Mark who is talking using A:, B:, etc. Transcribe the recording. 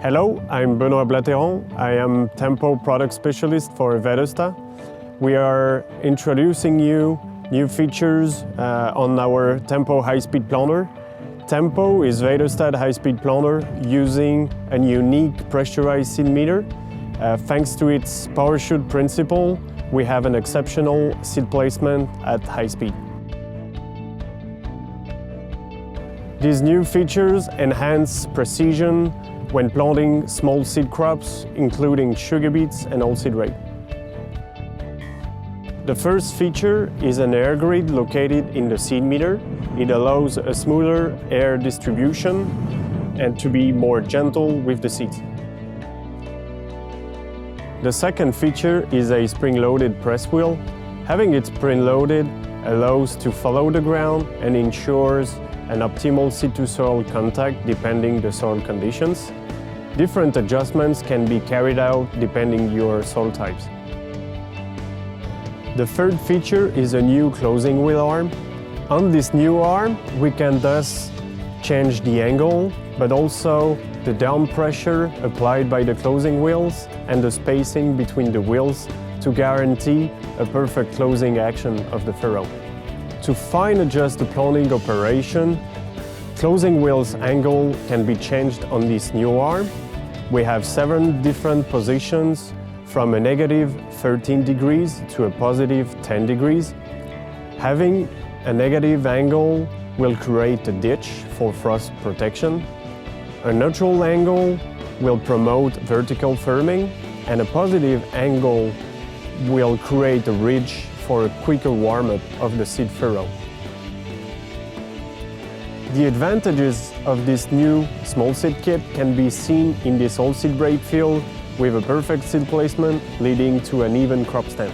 A: Hello, I'm Benoît Blateron. I am Tempo product specialist for Väderstad. We are introducing you new features on our Tempo high-speed planter. Tempo is Väderstad high-speed planter using a unique pressurized seed meter. Thanks to its parachute principle, we have an exceptional seed placement at high speed. These new features enhance precision when planting small seed crops, including sugar beets and oilseed rape. The first feature is an air grid located in the seed meter. It allows a smoother air distribution and to be more gentle with the seeds. The second feature is a spring-loaded press wheel. Having it spring-loaded allows to follow the ground and ensures an optimal seed-to-soil contact depending the soil conditions. Different adjustments can be carried out depending your soil types. The third feature is a new closing wheel arm. On this new arm, we can thus change the angle, but also the down pressure applied by the closing wheels and the spacing between the wheels to guarantee a perfect closing action of the furrow. To fine adjust the planting operation, closing wheels angle can be changed on this new arm. We have 7 different positions from a negative 13 degrees to a positive 10 degrees. Having a negative angle will create a ditch for frost protection. A neutral angle will promote vertical firming, and a positive angle will create a ridge for a quicker warm-up of the seed furrow. The advantages of this new small seed kit can be seen in this oilseed rape field with a perfect seed placement leading to an even crop stand.